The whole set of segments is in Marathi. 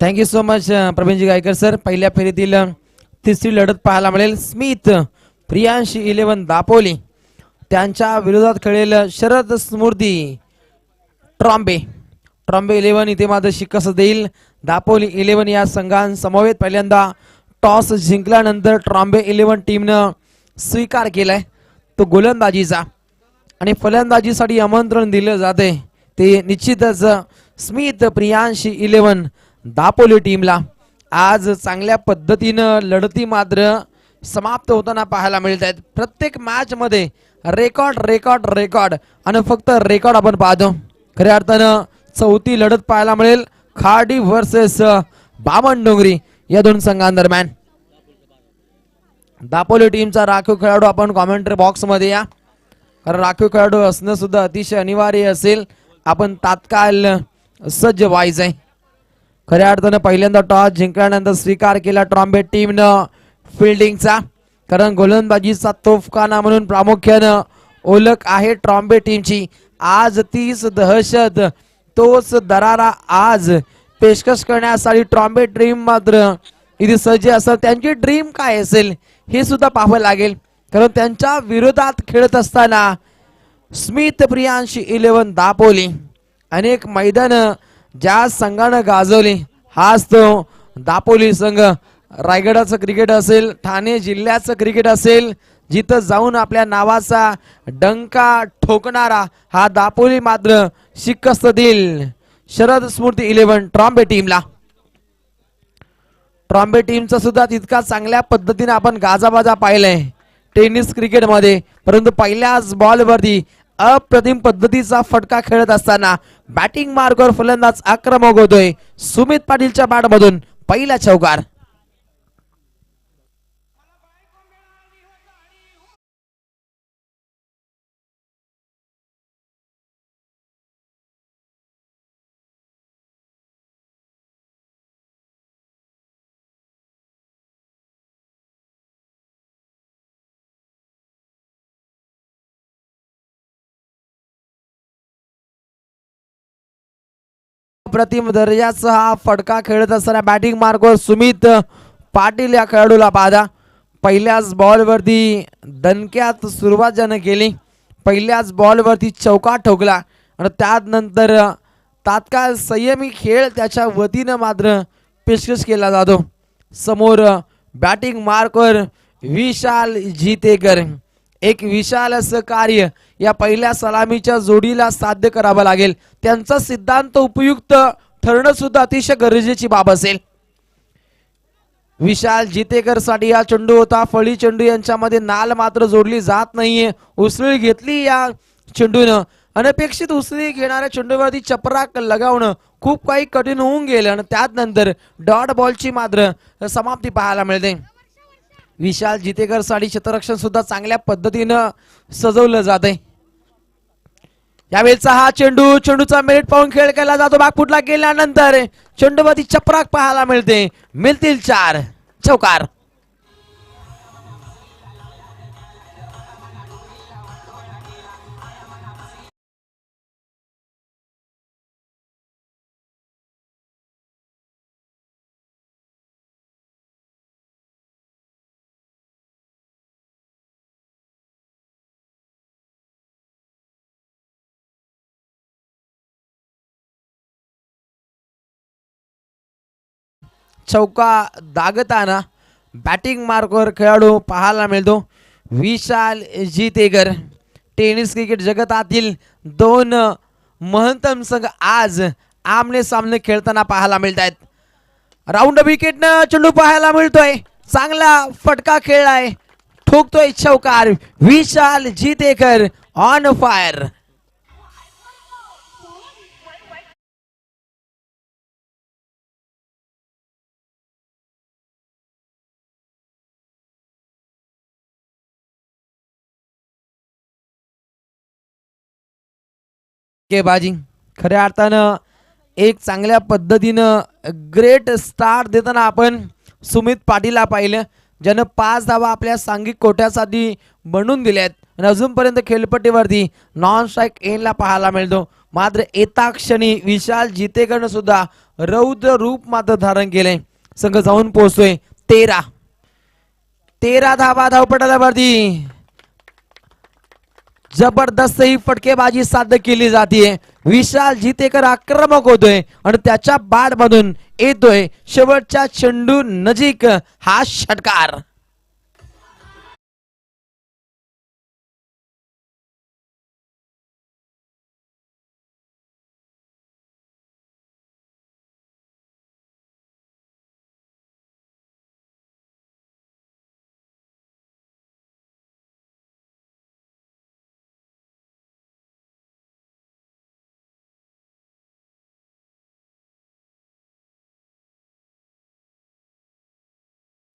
Thank you so much Pravinji Gaikar sir. पहिल्या फेरीतील तिसरी लढत पाहायला मिळेल. स्मिथ प्रियांशी 11 दापोली त्यांच्या विरोधात खेळेल शरद स्मृती ट्रॉम्बे. ट्रॉम्बे 11 इथे मात्र शिकस्त देईल. दापोली 11 या संघांसमवेत पहिल्यांदा टॉस जिंकल्यानंतर ट्रॉम्बे 11 टीमनं स्वीकार केलाय तो गोलंदाजीचा आणि फलंदाजीसाठी आमंत्रण दिलं जाते ते निश्चितच स्मिथ प्रियांशी 11 दापोली टीमला. आज चांगल्या पद्धतीनं लढती मात्र समाप्त होताना पाहायला मिळत आहेत. प्रत्येक मॅच मध्ये रेकॉर्ड रेकॉर्ड रेकॉर्ड आणि फक्त रेकॉर्ड आपण पाहतो. खऱ्या अर्थानं चौथी लढत पाहायला मिळेल खाडी वर्सेस बामणडोंगरी या दोन संघांदरम्यान. दापोली टीमचा राखीव खेळाडू आपण कॉमेंट्री बॉक्स मध्ये या, कारण राखीव खेळाडू असणं सुद्धा अतिशय अनिवार्य असेल. आपण तात्काळ सज्ज व्हायचंय. खऱ्या अर्थानं पहिल्यांदा टॉस जिंकल्यानंतर स्वीकार केला ट्रॉम्बे टीमनं फिल्डिंगचा, कारण गोलंदाजीचा तोफखाना म्हणून प्रामुख्यानं ओळख आहे ट्रॉम्बे टीमची. आज 30 दहशत तोच दरारा आज पेशकश करण्यासाठी ट्रॉम्बे टीम मात्र इथे सज्ज असतात. त्यांची ड्रीम काय असेल हे सुद्धा पाहावं लागेल, कारण त्यांच्या विरोधात खेळत असताना स्मिथ प्रियांशी 11 दापोली अनेक मैदान ज्या संघानं गाजवली हाच तो दापोली संघ. रायगडाचं क्रिकेट असेल, ठाणे जिल्ह्याचं क्रिकेट असेल, जिथं जाऊन आपल्या नावाचा डंका ठोकणारा हा दापोली मात्र शिकस्त देईल शरद स्मृती 11 ट्रॉम्बे टीमला. ट्रॉम्बे टीमचा सुद्धा तितका चांगल्या पद्धतीने आपण गाजाबाजा पाहिलाय टेनिस क्रिकेट मध्ये, परंतु पहिल्याच बॉलवरती अप्रतिम पद्धतीचा फटका खेळत असताना बॅटिंग मार्गावर फलंदाज आक्रमक होतोय. सुमित पाटीलच्या बॅटमधून पहिला चौकार. अप्रतिम दर्जाचा हा फटका खेळत असताना बॅटिंग मार्गावर सुमित पाटील या खेळाडूला पाहता. पहिल्याच बॉलवरती दणक्यात सुरुवात ज्यानं केली, पहिल्याच बॉलवरती चौका ठोकला आणि त्यानंतर तात्काळ संयमी खेळ त्याच्या वतीनं मात्र पेशकश केला जातो. समोर बॅटिंग मार्कवर विशाल जितेकर. एक विशाल असं कार्य या पहिल्या सलामीच्या जोडीला साध्य करावं लागेल. त्यांचा सिद्धांत उपयुक्त ठरणं सुद्धा अतिशय गरजेची बाब असेल. विशाल जितेकर साठी हा चेंडू होता. फळी चेंडू यांच्यामध्ये नाल मात्र जोडली जात नाहीये. उसळी घेतली या चेंडूनं. अनपेक्षित उसळी घेणाऱ्या चेंडूवरती चपराक लगावणं खूप काही कठीण होऊन गेलं आणि त्यानंतर डॉट बॉलची मात्र समाप्ती पाहायला मिळते. विशाल जितेकर साठी क्षेत्ररक्षण सुद्धा चांगल्या पद्धतीनं सजवलं जाते. यावेळेचा हा चेंडूचा मेरिट पाहून खेळ केला जातो. बागफुटला गेल्यानंतर चेंडूवरती चपराक पाहायला मिळते. मिळतील 4 चौकार. चौका दागताना बॅटिंग मार्कवर खेळाडू पाहायला मिळतो विशाल जितेकर. टेनिस क्रिकेट जगतातील 2 महत्तम संघ आज आमने सामने खेळताना पाहायला मिळत आहेत. राऊंड विकेटनं चेंडू पाहायला मिळतोय. चांगला फटका खेळलाय, ठोकतोय चौकार. विशाल जितेकर ऑन फायर. बाजी खऱ्या अर्थानं एक चांगल्या पद्धतीनं ग्रेट स्टार्ट देताना आपण सुमित पाटीलला पाहिलं, ज्यानं 5 धावा आपल्या सांघिक कोट्यासाठी बनवून दिल्यात आणि अजूनपर्यंत खेळपट्टीवरती नॉन स्ट्राईक एनला पाहायला मिळतो. मात्र येता क्षणी विशाल जितेकरनं सुद्धा रौद्र रूप मात्र धारण केलंय. संघ जाऊन पोहोचतोय 13 धावा धावपटावरती. जबरदस्त ही फटकेबाजी साध्य केली जाते. विशाल जितेकर आक्रमक होतोय आणि त्याच्या बॅट मधून येतोय शेवटच्या चेंडू नजीक हा षटकार.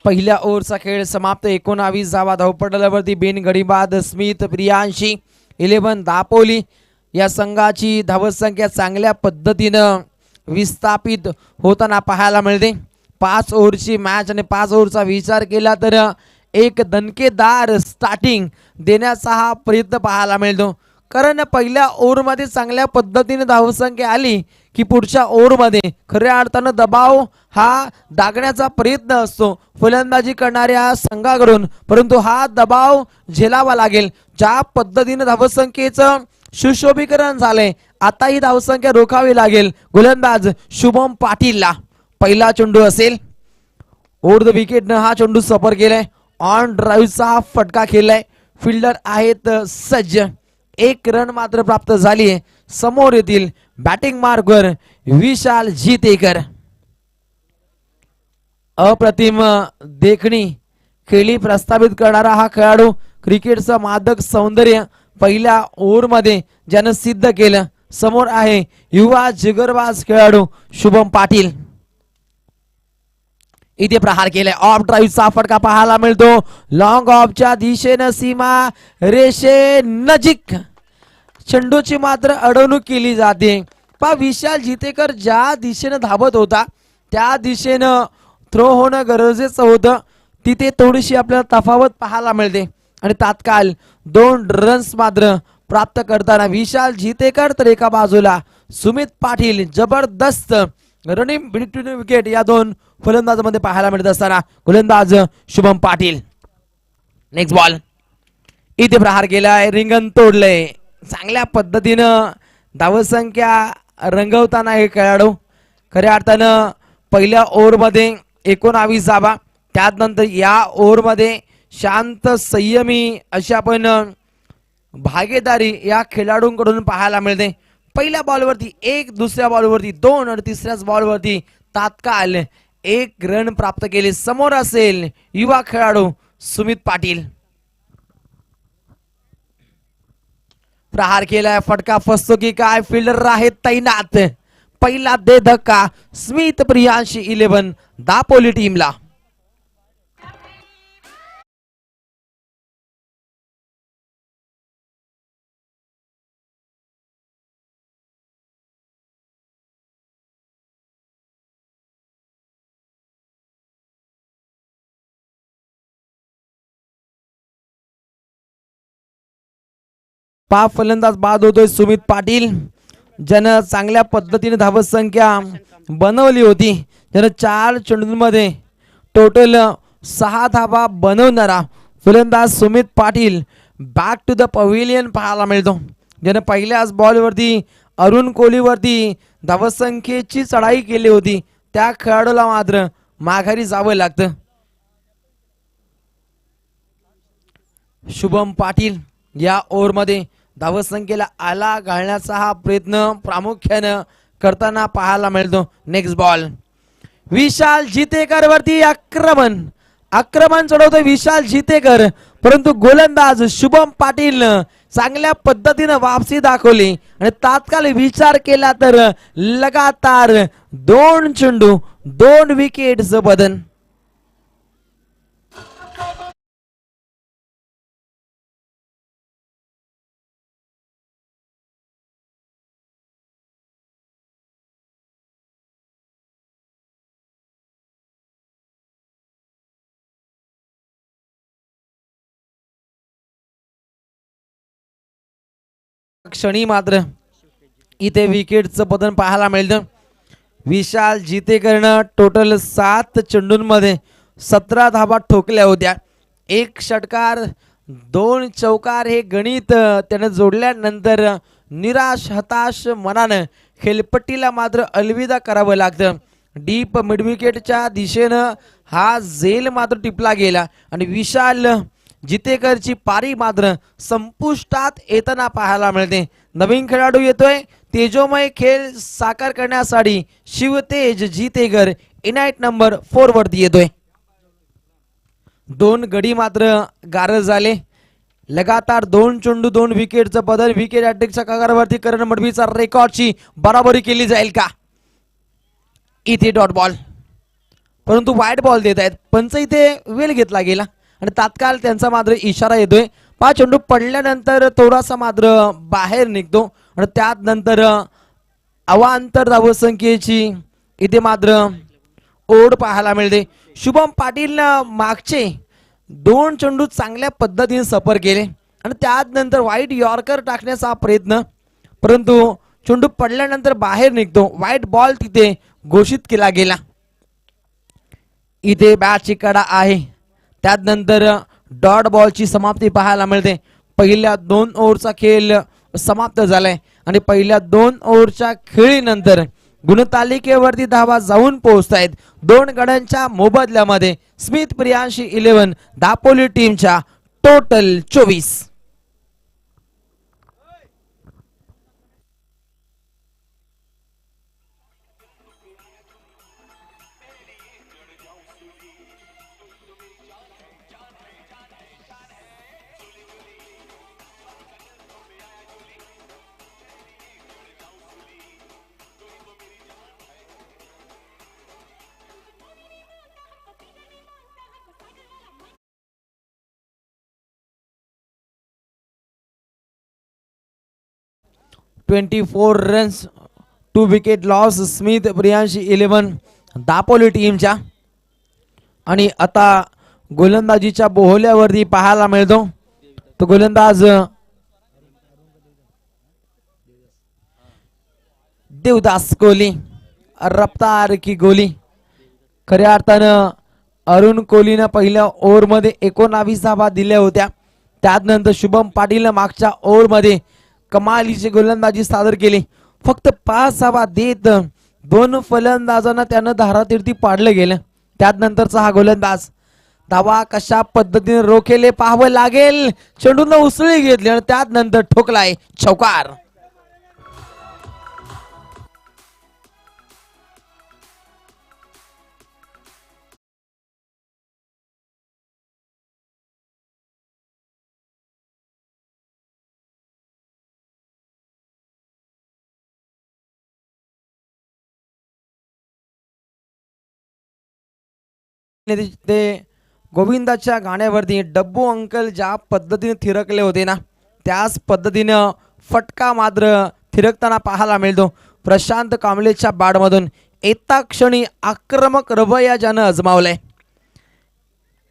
पहिल्या ओव्हरचा खेळ समाप्त. 19 धावा धावपटलावरती बिनगडी बाद स्मित प्रियांशी 11 दापोली या संघाची धावसंख्या चांगल्या पद्धतीनं विस्थापित होताना पाहायला मिळते. 5 ओव्हरची मॅच आणि 5 ओव्हरचा विचार केला तर एक दणकेदार स्टार्टिंग देण्याचा हा प्रयत्न पाहायला मिळतो. कारण पहिल्या ओव्हरमध्ये चांगल्या पद्धतीने धावसंख्या आली की पुढच्या ओव्हरमध्ये खऱ्या अर्थानं दबाव हा दागण्याचा प्रयत्न असतो फलंदाजी करणाऱ्या संघाकडून. परंतु हा दबाव झेलावा लागेल. ज्या पद्धतीने धावसंख्येचं सुशोभीकरण झालंय आता ही धावसंख्या रोखावी लागेल. गोलंदाज शुभम पाटीलला पहिला चेंडू असेल. ओव्हर द विकेटनं हा चेंडू सफर केलाय. ऑन ड्राईव्हचा हा फटका खेळलाय. फिल्डर आहेत सज्ज. 1 रन मात्र प्राप्त झाली आहे. समोर येथील बॅटिंग मार्कवर विशाल जितेकर. अप्रतिम देखणी खेळी प्रस्थापित करणारा हा खेळाडू क्रिकेटचं मादक सौंदर्य पहिल्या ओव्हरमध्ये ज्यानं सिद्ध केलं. समोर आहे युवा जिगरबाज खेळाडू शुभम पाटील. इथे प्रहार केलाय. ऑफ ड्राईव्हचा फटका पाहायला मिळतो. लॉंग ऑफच्या दिशेनं सीमा रेषे नजीक चेंडूची मात्र अडवणूक केली जाते. विशाल जितेकर ज्या दिशेनं धावत होता त्या दिशेनं थ्रो होणं गरजेचं होतं. तिथे थोडीशी आपल्याला तफावत पाहायला मिळते आणि तात्काळ 2 रन्स मात्र प्राप्त करताना विशाल जितेकर तर एका बाजूला सुमित पाटील. जबरदस्त रनिंग बिटवीन विकेट या 2 फलंदाजांमध्ये पाहायला मिळत असताना गोलंदाज शुभम पाटील. Next ball. इथे प्रहार केलाय. रिंगण तोडलंय. चांगल्या पद्धतीनं धावसंख्या रंगवताना हे खेळाडू खऱ्या अर्थानं पहिल्या ओव्हरमध्ये 19 धावा. त्यानंतर या ओव्हरमध्ये शांत संयमी अशा पण भागीदारी या खेळाडूंकडून पाहायला मिळते. पहिल्या बॉलवरती 1, दुसऱ्या बॉलवरती 2 आणि तिसऱ्याच बॉलवरती तात्काळ 1 रन प्राप्त केले. समोर असेल युवा खेळाडू सुमित पाटील. प्रहार केलाय. फटका फसतो की काय. फिल्डर आहे तैनात. पहिला दे धक्का स्मित प्रियांशी 11 दापोली टीमला. फलंदाज बाद होतोय सुमित पाटील ज्यानं चांगल्या पद्धतीने धावसंख्या बनवली होती. ज्यानं 4 चेंडूंमध्ये टोटल 6 धावा बनवणारा फलंदाज Sumit Patil back to the pavilion पाहायला मिळतो. ज्यानं पहिल्याच बॉलवरती अरुण कोहलीवरती धावसंख्येची चढाई केली होती. त्या खेळाडूला मात्र माघारी जावं लागतं. शुभम पाटील या ओव्हरमध्ये धावसंख्येला आला घालण्याचा हा प्रयत्न प्रामुख्याने करताना पाहायला मिळतो. Next ball. विशाल जितेकर वरती आक्रमण चढवतोय विशाल जितेकर. परंतु गोलंदाज शुभम पाटील चांगल्या पद्धतीने वापसी दाखवली आणि तात्काळ विचार केला तर लगातार 2 चेंडू 2 विकेटचं बदन. क्षणी मात्र इथे विकेटचं पतन पाहायला मिळतं. विशाल जितेकरनं टोटल 7 चेंडूंमध्ये 17 धाबा ठोकल्या होत्या. एक षटकार 2 चौकार हे गणित त्यानं जोडल्यानंतर निराश हताश मनानं खेळपट्टीला मात्र अलविदा करावं लागतं. डीप मिडविकेटच्या दिशेनं हा झेल मात्र टिपला गेला आणि विशाल जितेकरची पारी मात्र संपुष्टात येताना पाहायला मिळते. नवीन खेळाडू येतोय तेजोमय खेळ साकार करण्यासाठी शिवतेज जितेकर इनाईट नंबर 4 वरती येतोय. 2 गडी मात्र गारज झाले. लगातार 2 चेंडू 2 विकेटचा बदल. विकेट हॅट्रिकच्या कागारावरती करण मडवीचा रेकॉर्डची बराबरी केली जाईल का? इथे डॉट बॉल, परंतु वाईट बॉल देत आहेत. पंच इथे वेळ घेतला गेला आणि तात्काळ त्यांचा मात्र इशारा येतोय. 5 चेंडू पडल्यानंतर थोडासा मात्र बाहेर निघतो आणि त्यात नंतर अवांतर धावसंख्येची इथे मात्र ओढ पाहायला मिळते. शुभम पाटील मागचे 2 चेंडू चांगल्या पद्धतीने सफर केले आणि त्यात नंतर वाईट यॉर्कर टाकण्याचा प्रयत्न, परंतु चेंडू पडल्यानंतर बाहेर निघतो. वाईट बॉल तिथे घोषित केला गेला. इथे बॅटची कडा आहे. त्यात नंतर डॉट बॉलची समाप्ती पाहायला मिळते. पहिल्या 2 ओव्हरचा खेळ समाप्त झालाय आणि पहिल्या 2 ओव्हरच्या खेळीनंतर गुणतालिकेवरती धावा जाऊन पोहोचतायत. 2 गड्यांच्या मोबदल्यामध्ये स्मिथ प्रियांशी 11, दापोली टीमच्या total 24. Twenty 24 runs, 2 wicket loss. Smith Priyanshi 11 Dapoli टीमच्या. आणि आता गोलंदाजीच्या बोहल्यावरती पाहायला मिळतो तो गोलंदाज देवदास कोहली. रफ्तार की गोली. खऱ्या अर्थानं अरुण कोहलीनं पहिल्या ओव्हरमध्ये 19 धावा दिल्या होत्या. त्यानंतर शुभम पाटीलनं मागच्या ओव्हरमध्ये कमालीची गोलंदाजी सादर केली. फक्त 5 धावा देत 2 फलंदाजांना त्यानं धारातीर्थी पाडलं गेलं. त्यानंतरचा हा गोलंदाज धावा कशा पद्धतीने रोखेले पाहावं लागेल. चेंडूनं उसळी घेतली आणि त्यानंतर ठोकलाय चौकार. ते गोविंदाच्या गाण्यावरती डब्बू अंकल ज्या पद्धतीने थिरकले होते ना, त्याच पद्धतीनं फटका मात्र थिरकताना पाहायला मिळतो. प्रशांत कांबळेच्या बॅटमधून एका क्षणी आक्रमक रवैया ज्यानं अजमावलाय.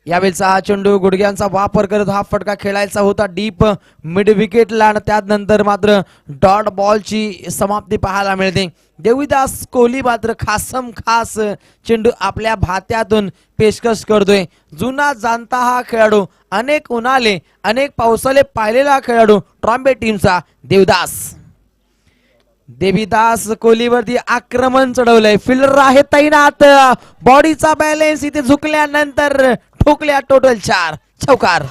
यावेळेचा हा चेंडू गुडघ्यांचा वापर करत हा फटका खेळायचा होता डीप मिड विकेटला आणि त्यानंतर मात्र डॉट बॉलची समाप्ती पाहायला मिळते. देवीदास कोहली मात्र खासम खास चेंडू आपल्या भात्यातून पेशकश करतोय. जुना जाणता हा खेळाडू, अनेक उन्हाळे अनेक पावसाळे पाहिलेला खेळाडू ट्रॉम्बे टीमचा देवीदास कोहलीवरती आक्रमण चढवलंय. फिल्डर आहे तैनात. बॉडीचा बॅलेन्स इथे झुकल्यानंतर ठोकल्या टोटल 4 चौकार.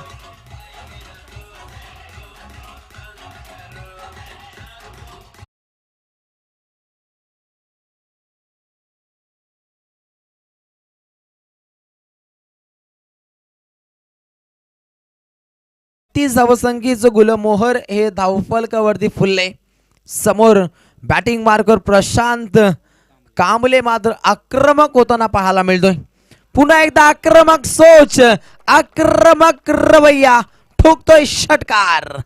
तीस धावसंख्येचं गुलमोहर हे धावफलकावरती फुलले. समोर बॅटिंग मार्कर प्रशांत कांबळे मात्र आक्रमक होताना पाहायला मिळतोय. पुन्हा एकदा आक्रमक सोच, आक्रमक रवैया, ठोकतोय षटकार.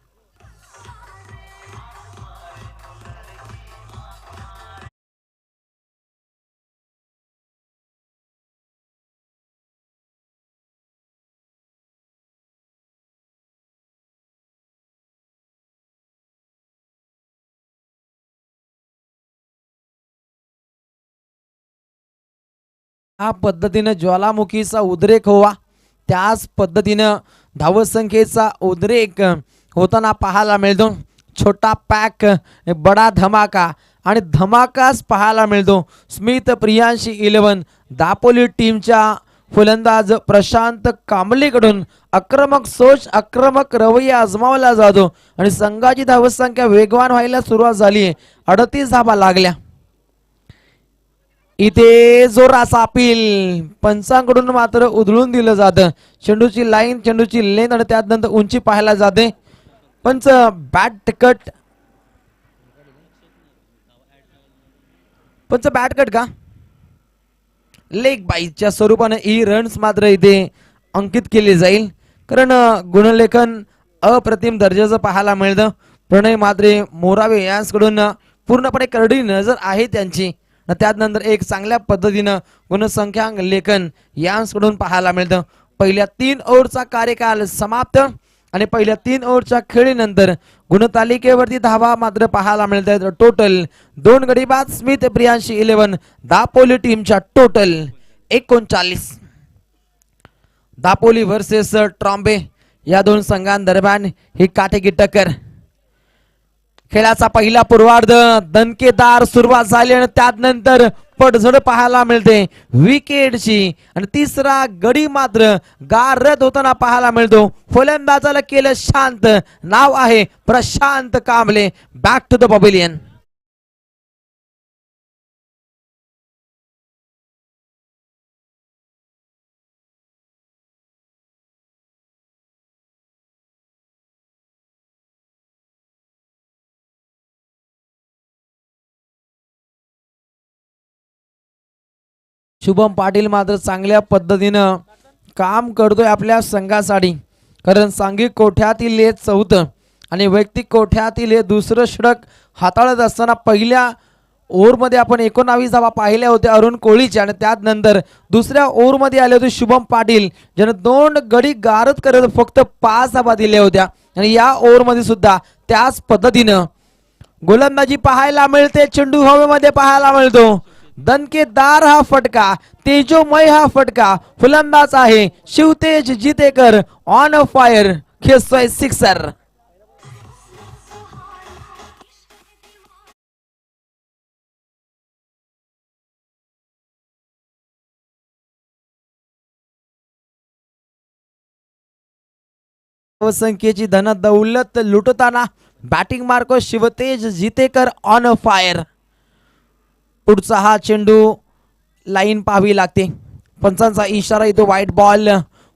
या पद्धतीनं ज्वालामुखीचा उद्रेक व्हावा, त्याच पद्धतीनं धावसंख्येचा उद्रेक होताना पाहायला मिळतो. छोटा पॅक बडा धमाका आणि धमाकाच पाहायला मिळतो. स्मिथ प्रियांशी 11 दापोली टीमच्या फलंदाज प्रशांत कांबळेकडून आक्रमक सोच आक्रमक रवैया आजमावला जातो आणि संघाची धावसंख्या वेगवान व्हायला सुरुवात झाली. 38 धावा लागल्या. इथे जोराचा अपील पंचांकडून मात्र उधळून दिलं जातं. चेंडूची लाईन, चेंडूची लेंथ आणि त्यानंतर उंची पाहायला जाते. पंच बॅट कट, पंच बॅट कट का लेग बाईच्या स्वरूपाने ही रन्स मात्र इथे अंकित केले जाईल. कारण गुणलेखन अप्रतिम दर्जाचं पाहायला मिळतं. प्रणय मात्रे मोरावे यांकडून पूर्णपणे करडी नजर आहे त्यांची. त्यानंतर एक चांगल्या पद्धतीनं गुणसंख्याक लेखन यांकडून पाहायला मिळतं. पहिल्या 3 ओव्हरचा कार्यकाल समाप्त आणि पहिल्या 3 ओव्हरच्या खेळीनंतर गुणतालिकेवरती धावा मात्र पाहायला मिळत आहेत. टोटल 2 गडी बाद. स्मिथ प्रियांशी 11 दापोली टीमच्या टोटल 39. दापोली वर्सेस ट्रॉम्बे या दोन संघांदरम्यान ही काटेकी टक्कर. खेळाचा पहिला पूर्वार्ध दणकेदार सुरुवात झाली आणि त्यानंतर पडझड पाहायला मिळते विकेटची आणि तिसरा गडी मात्र गारद होताना पाहायला मिळतो. फलंदाजाला केलं शांत. नाव आहे Prashant Kamble. Back to the pavilion. Shubham Patil मात्र चांगल्या पद्धतीनं काम करतोय आपल्या संघासाठी. कारण सांघिक कोठ्यातील हे 4थं आणि वैयक्तिक कोठ्यातील हे 2रं षटक हाताळत असताना पहिल्या ओव्हरमध्ये आपण 19 धावा पाहिल्या होत्या अरुण कोहलीच्या आणि त्यानंतर दुसऱ्या ओव्हरमध्ये आले होते शुभम पाटील, ज्याने 2 गडी गारद करत फक्त 5 धावा दिल्या होत्या. आणि या ओव्हरमध्ये सुद्धा त्याच पद्धतीनं गोलंदाजी पाहायला मिळते. चेंडू हवेमध्ये पाहायला मिळतो. दणकेदार हा फटका, तेजोमय हा फटका. फलंदाज आहे शिवतेज जितेकर. ऑन फायर, खेचतोय सिक्सर. संख्येची धन दौलत लुटताना बॅटिंग मार्को शिवतेज जितेकर ऑन फायर. पुढचा हा चेंडू लाईन पाहावी लागते. पंचांचा इशारा येतो वाईट बॉल.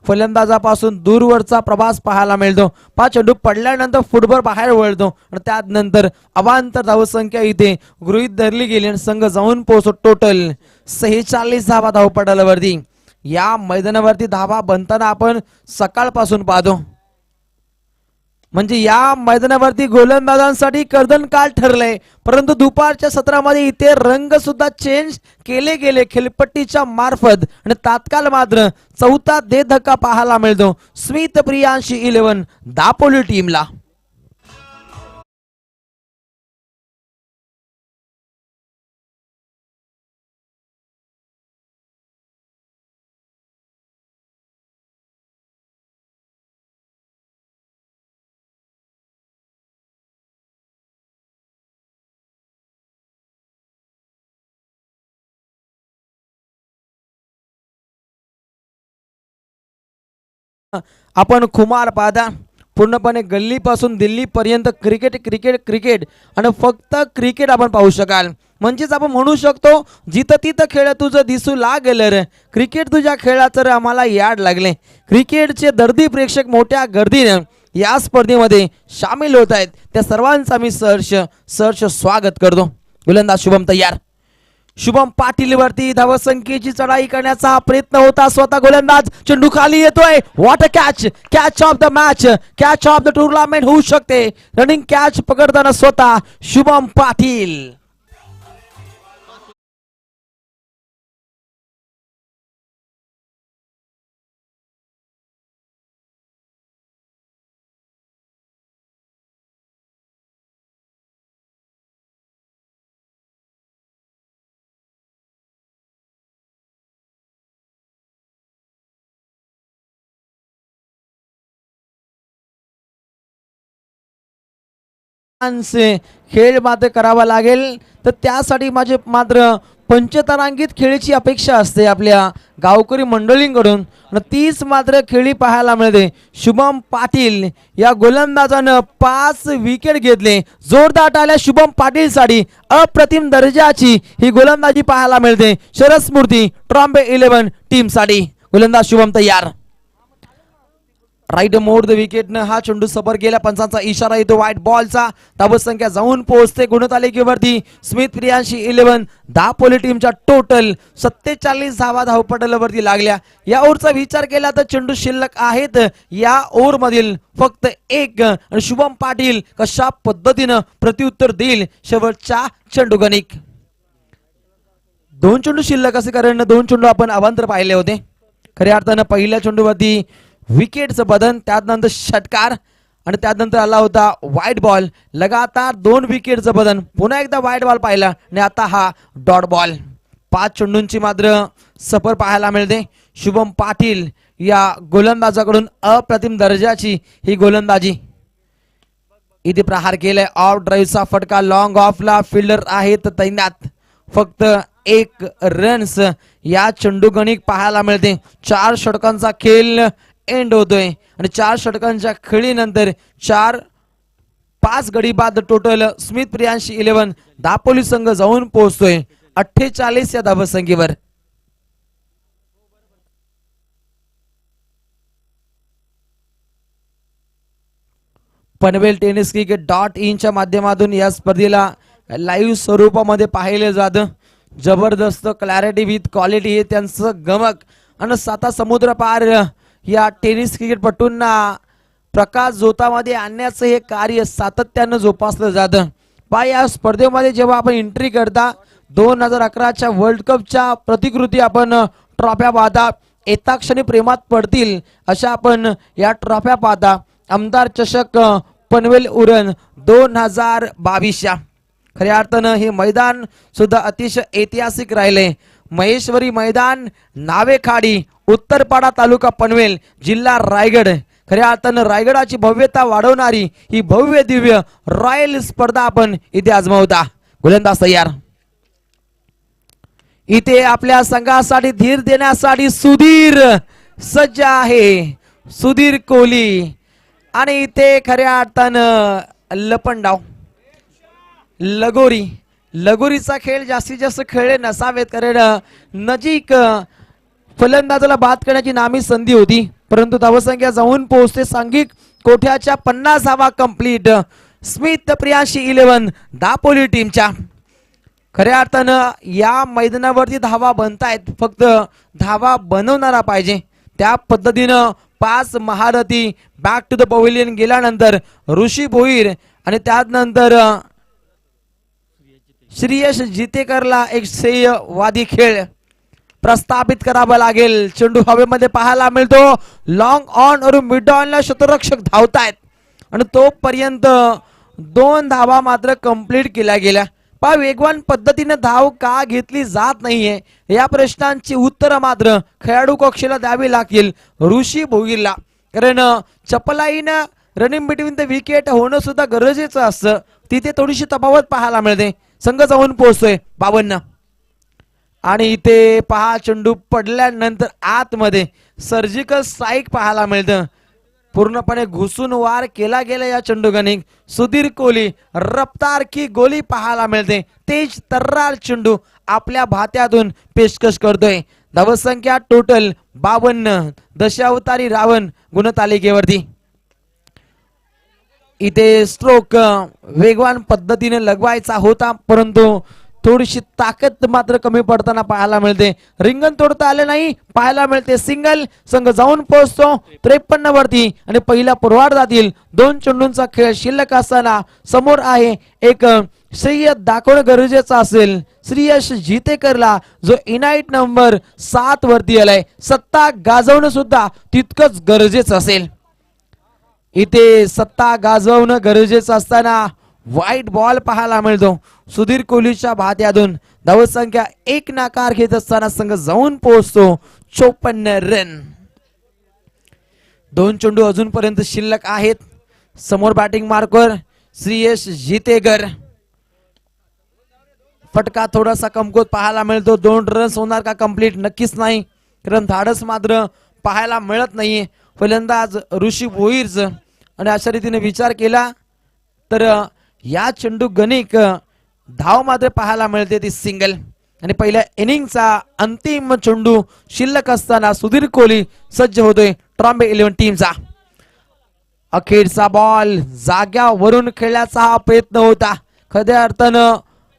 फलंदाजापासून दूरवरचा प्रवास पाहायला मिळतो. 5 चेंडू पडल्यानंतर फुटबॉल बाहेर वळतो आणि त्यानंतर अवांतर धावसंख्या इथे गृहीत धरली गेली आणि संघ जाऊन पोहोचतो टोटल 46 धावा धावपटालावरती. या मैदानावरती धावा बनताना आपण सकाळपासून पाहतो. म्हणजे या मैदानावरती गोलंदाजांसाठी कर्दन काल ठरलंय. परंतु दुपारच्या सत्रामध्ये इथे रंग सुद्धा चेंज केले गेले खेळपट्टीच्या मार्फत आणि तात्काळ मात्र 4था दे धक्का पाहायला मिळतो स्मिथ प्रियांशी 11 दापोली टीमला. आपण खुमार पादा पूर्णपणे गल्लीपासून दिल्लीपर्यंत क्रिकेट क्रिकेट क्रिकेट आणि फक्त क्रिकेट आपण पाहू शकाल. म्हणजेच आपण म्हणू शकतो जिथं तिथं खेळ तुझं दिसू लागलं रे. क्रिकेट तुझ्या खेळाचं रे आम्हाला याड लागले. क्रिकेटचे दर्दी प्रेक्षक मोठ्या गर्दीने या स्पर्धेमध्ये सामील होत आहेत. त्या सर्वांचा मी सहर्ष स्वागत करतो. गोलंदाज शुभम तयार. शुभम पाटील वरती धावसंख्येची चढाई करण्याचा प्रयत्न होता. स्वतः गोलंदाज चेंडू खाली येतोय. What a catch. Catch of the match, catch of the tournament होऊ शकते. रनिंग कॅच पकडताना स्वतः शुभम पाटील. खेळ मात्र करावा लागेल, तर त्यासाठी माझे मात्र पंचतारांकित खेळीची अपेक्षा असते आपल्या गावकरी मंडळींकडून. आणि तीच मात्र खेळी पाहायला मिळते. शुभम पाटील या गोलंदाजानं 5 विकेट घेतले. जोरदार टाळ्या शुभम पाटील साठी. अप्रतिम दर्जाची ही गोलंदाजी पाहायला मिळते शरद स्मृती ट्रॉम्बे 11 टीम साठी. गोलंदाज शुभम तयार. राईट मोड द विकेटनं हा चेंडू सफर केला. पंचांचा इशारा येतो व्हाईट बॉलचा. धावसंख्या जाऊन पोहोचते गुणतालिकेवरती. स्मिथ प्रियांशी 11 दापोली टीमच्या टोटल 47 धावा धावपटलावरती लागल्या. या ओव्हरचा विचार केला तर चेंडू शिल्लक आहेत या ओव्हर मधील फक्त एक. आणि शुभम पाटील कशा पद्धतीनं प्रत्युत्तर देईल शेवटच्या चेंडू गणिक. 2 चेंडू शिल्लक असे कारण 2 चेंडू आपण अवांतर पाहिले होते. खऱ्या अर्थानं पहिल्या चेंडूवरती विकेटचं बदन, त्यानंतर षटकार आणि त्यानंतर आला होता व्हाईट बॉल. लगातार 2 विकेटचं बदन, पुन्हा एकदा व्हाईट बॉल पाहिला आणि आता हा डॉट बॉल. 5 चेंडूंची मात्र सफर पाहायला मिळते. शुभम पाटील या गोलंदाजाकडून अप्रतिम दर्जाची ही गोलंदाजी. इथे प्रहार केलाय. ऑफ ड्राईव्हचा फटका. लॉंग ऑफला फिल्डर आहेत तैनात. फक्त 1 रन्स या चेंडू गणिक पाहायला मिळते. 4 षटकांचा खेळ एंड होतोय आणि 4 षटकांच्या खेळीनंतर 5 गडी बाद टोटल. स्मिथ प्रियांशी 11 दापोली संघ जाऊन पोहोचतोय 48 या धावसंख्येवर. पनवेल टेनिस क्रिकेट.in च्या माध्यमातून या स्पर्धेला लाईव्ह स्वरूपामध्ये पाहिले जातं. जबरदस्त क्लॅरिटी विथ क्वालिटी हे त्यांचं गमक. आणि 7 समुद्र पार या टेनिस क्रिकेटपटूंना प्रकाश झोतामध्ये आणण्याचं हे कार्य सातत्यानं जोपासलं जातं. या स्पर्धेमध्ये जेव्हा आपण एंट्री करता 2011च्या वर्ल्ड कपच्या प्रतिकृती आपण ट्रॉफ्या पाहता. एका क्षणी प्रेमात पडतील अशा आपण या ट्रॉफ्या पाहता. आमदार चषक पनवेल उरण 2022. खऱ्या अर्थानं हे मैदान सुद्धा अतिशय ऐतिहासिक राहिले. महेश्वरी मैदान, नावेखाडी, उत्तरपाडा तालुका पनवेल, जिल्हा रायगड. खऱ्या अर्थानं रायगडाची भव्यता वाढवणारी ही भव्य दिव्य रॉयल स्पर्धा आपण इथे आजमावता. गोलंदाज तयार. इथे आपल्या संघासाठी धीर देण्यासाठी सुधीर सज्ज आहे. सुधीर कोहली. आणि इथे खऱ्या अर्थानं लपंडाव, लगोरीचा खेळ जास्तीत जास्त खेळले नसावेत कारण नजीक फलंदाजाला बाद करण्याची नामी संधी होती. परंतु धावसंख्या जाऊन पोहोचते सांघिक कोठ्याच्या 50 धावा कंप्लीट. स्मिथ प्रियांशी 11 दापोली टीमच्या. खऱ्या अर्थानं या मैदानावरती धावा बनतायत, फक्त धावा बनवणारा पाहिजे. त्या पद्धतीनं 5 महारथी बॅक टू द पवेलियन गेल्यानंतर ऋषी भोईर आणि त्यानंतर श्रेयस जितेकरला एक श्रेयवादी खेळ प्रस्थापित करावा लागेल. चेंडू हवेमध्ये पाहायला मिळतो. लॉंग ऑन और मिड ऑनला शतरक्षक धावतायत आणि तोपर्यंत 2 धावा मात्र कंप्लीट केल्या गेल्या. वेगवान पद्धतीने धाव का घेतली जात नाहीये या प्रश्नांची उत्तर मात्र खेळाडू कक्षाला द्यावी लागतील ऋषी भोईरला. कारण चपलाईनं रनिंग बिटवीन द विकेट होणं सुद्धा गरजेचं असतं. तिथे थोडीशी तफावत पाहायला मिळते. संघ जाऊन पोहोचतोय 52. आणि इथे पहा चेंडू पडल्यानंतर आतमध्ये सर्जिकल स्ट्राईक पाहायला मिळतं. पूर्णपणे घुसून वार केला गेला या चेंडू गणिक. सुधीर कोहली रफ्तार की गोली पाहायला मिळते. तेज तर्रार चेंडू आपल्या भात्यातून पेशकश करतोय. धावसंख्या टोटल 52. दशावतारी रावण गुणतालिकेवरती. इथे स्ट्रोक वेगवान पद्धतीने लगवायचा होता परंतु थोडीशी ताकद मात्र कमी पडताना पाहायला मिळते. रिंगण तोडता आले नाही पाहायला मिळते. सिंगल. संघ जाऊन पोहोचतो 53 वरती. आणि पहिल्या पूर्वार्धातील 2 चेंडूंचा खेळ शिल्लक असताना समोर आहे एक श्रेय दाखवणं गरजेचं असेल श्रेयस जितेकरला जो इनाईट नंबर 7 वरती आलाय. सत्ता गाजवणं सुद्धा तितकंच गरजेचं असेल. इथे सत्ता गाजवणं गरजेचं असताना व्हाईट बॉल पाहायला मिळतो सुधीर कोहलीच्या भात्यातून. धावसंख्या 1 नाकार घेत असताना संघ जाऊन पोहोचतो 54 रन. 2 चेंडू अजूनपर्यंत शिल्लक आहेत. समोर बॅटिंग मार्कवर श्रीयश जितेगर. फटका थोडासा कमकुवत पाहायला मिळतो. 2 रन्स होणार का कंप्लीट? नक्कीच नाही, कारण धाडस मात्र पाहायला मिळत नाहीये. फलंदाज ऋषी भोईरच आणि अशा रीतीने विचार केला तर या चेंडू गणिक धाव मात्र पाहायला मिळते ती सिंगल. आणि पहिल्या इनिंगचा अंतिम चेंडू शिल्लक असताना सुधीर कोहली सज्ज होतोय ट्रॉम्बे 11 टीमचा. अखेरचा बॉल जाग्यावरून खेळण्याचा हा प्रयत्न होता. खऱ्या अर्थानं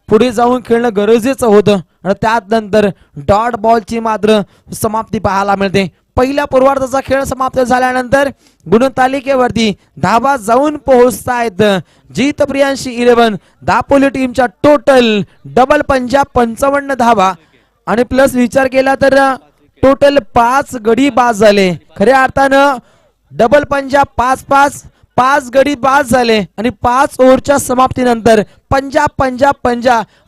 पुढे जाऊन खेळणं गरजेचं होतं आणि त्यात नंतर डॉट बॉलची मात्र समाप्ती पाहायला मिळते. पहिल्या पूर्वार्धाचा खेळ समाप्त झाल्यानंतर गुणतालिकेवरती धावा जाऊन पोहोचतायत जीत प्रियांशी 11 दापोली टीमच्या. टोटल डबल पंजाब 55 धावा आणि प्लस विचार केला तर टोटल 5 गडी बाद झाले. खऱ्या अर्थानं डबल पंजाब 5 गडी बाद झाले आणि 5 ओव्हरच्या समाप्तीनंतर पंजाब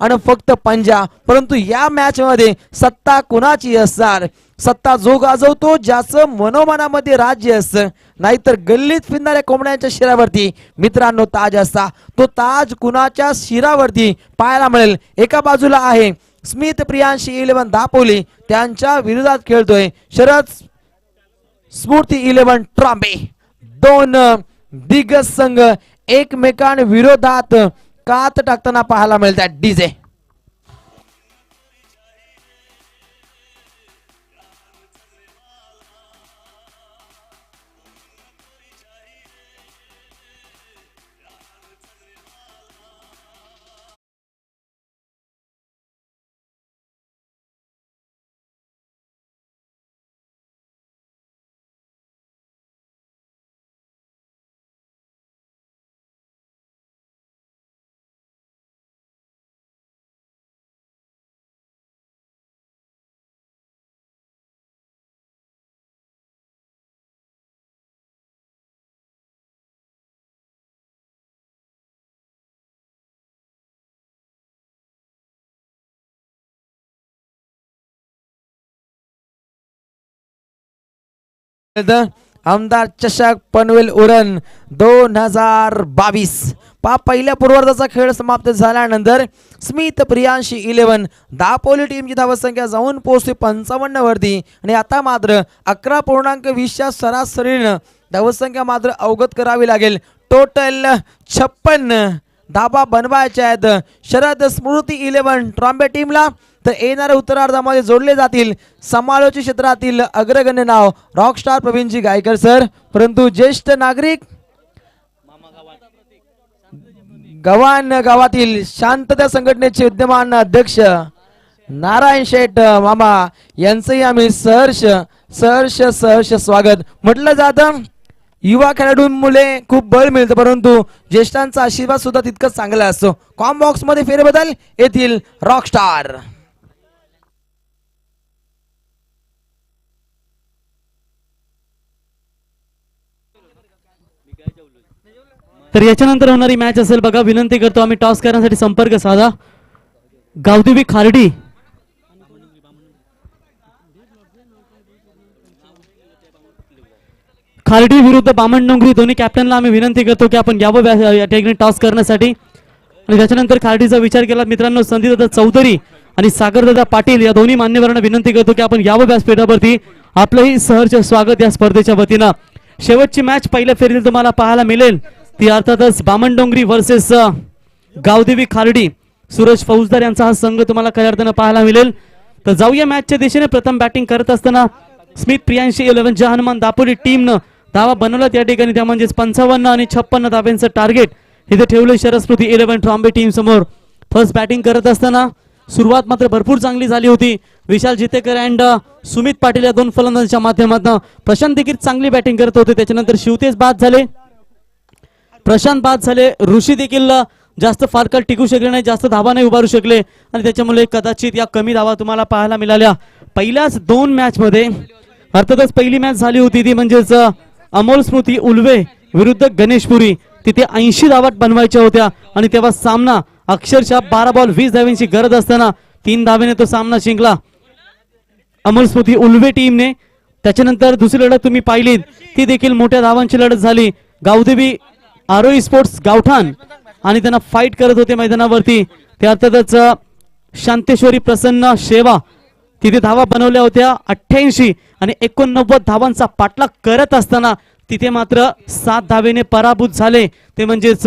आणि फक्त पंजाब. परंतु या मॅच मध्ये सत्ता कुणाची असणार? सत्ता जो गाजवतो ज्याचं मनोमनामध्ये राज्य असतं, नाहीतर गल्लीत फिरणाऱ्या कोंबड्यांच्या शिरावरती मित्रांनो ताज असता. तो ताज कुणाच्या शिरावरती पाहायला मिळेल? एका बाजूला आहे स्मिथ प्रियांशी 11 दापोली, त्यांच्या विरोधात खेळतोय शरद स्फूर्ती 11 ट्रॉम्बे. 2 दिग्गज संघ एकमेकांविरोधात कात टाकताना पाहायला मिळतात. डीजे आमदार चषक पनवेल उरण 2022. पहिल्या पूर्वार्धाचा खेळ समाप्त झाल्यानंतर स्मिथ प्रियांशी 11 दापोली टीमची धावसंख्या जाऊन पोहोचते 55 वरती आणि आता मात्र 11.20च्या सरासरीनं धावसंख्या मात्र अवगत करावी लागेल. टोटल 56 धाबा बनवायच्या आहेत शरद स्मृती 11 ट्रॉम्बे टीमला. तर येणाऱ्या उत्तरार्धामध्ये जोडले जातील समालोचक क्षेत्रातील अग्रगण्य नाव रॉकस्टार प्रवीणजी गायकर सर, परंतु ज्येष्ठ नागरिक गव्हाण गावातील शांतता संघटनेचे विद्यमान अध्यक्ष नारायण शेठ मामा यांचंही आम्ही सहर्ष स्वागत. म्हटलं जातं युवा खेळाडूंमुळे खूप बळ मिळतं, परंतु ज्येष्ठांचा आशीर्वाद सुद्धा तितकंच चांगला असतो. कॉम बॉक्स मध्ये फेरबदल येथील रॉकस्टार. तर याच्यानंतर होणारी मॅच असेल बघा. विनंती करतो आम्ही टॉस करण्यासाठी संपर्क साधा. गावदेवी खार्डी विरुद्ध बामणडोंगरी. दोन्ही कॅप्टनला आम्ही विनंती करतो की आपण यावं या ठिकाणी टॉस करण्यासाठी. आणि त्याच्यानंतर खार्डीचा विचार केला मित्रांनो संदीपदादा चौधरी आणि सागरदादा पाटील या दोन्ही मान्यवरांना विनंती करतो की आपण यावं व्यासपीठावरती. आपलंही सहर्ष स्वागत या स्पर्धेच्या वतीनं. शेवटची मॅच पहिल्या फेरीत तुम्हाला पाहायला मिळेल ती अर्थातच बामणडोंगरी वर्सेस गावदेवी खार्डी. सूरज फौजदार यांचा हा संघ तुम्हाला खऱ्या अर्थानं पाहायला मिळेल. तर जाऊया मॅचच्या दिशेने. प्रथम बॅटिंग करत असताना स्मिथ प्रियांशी 11 ज्या हनुमान दापोली टीमनं धावा बनवला त्या ठिकाणी, त्या म्हणजेच 55 आणि 56 धाव्यांचं टार्गेट इथे ठेवलं शरद स्मृती 11 ट्रॉम्बे टीम समोर. फर्स्ट बॅटिंग करत असताना सुरुवात मात्र भरपूर चांगली झाली होती. विशाल जितेकर अँड सुमित पाटील या दोन फलंदाजांच्या माध्यमातून प्रशांत देखील चांगली बॅटिंग करत होते. त्याच्यानंतर शिवतेज बाद झाले, प्रशांत बाद झाले, ऋषी देखील जास्त फार काळ टिकू शकले नाही, जास्त धावा नाही उभारू शकले आणि त्याच्यामुळे कदाचित या कमी धावा तुम्हाला पाहायला मिळाल्या पहिल्याच 2 मॅच मध्ये. अर्थातच पहिली मॅच झाली होती ती म्हणजेच अमोल स्मृती उल्वे विरुद्ध गणेशपुरी. तिथे 80 धावा बनवायच्या होत्या आणि तेव्हा सामना अक्षरशः 12 बॉल 20 धावांची गरज असताना 3 धावेने तो सामना जिंकला अमोल स्मृती उल्वे टीमने. त्याच्यानंतर दुसरी लढत तुम्ही पाहिलीत ती देखील मोठ्या धावांची लढत झाली. गावदेवी आरोही स्पोर्ट्स गावठाण आणि त्यांना फाईट करत होते मैदानावरती. ते अर्थातच शांतेश्वरी प्रसन्न शेवा तिथे धावा बनवल्या होत्या 88 आणि 89 धावांचा पाठलाग करत असताना तिथे मात्र 7 धावेने पराभूत झाले. ते म्हणजेच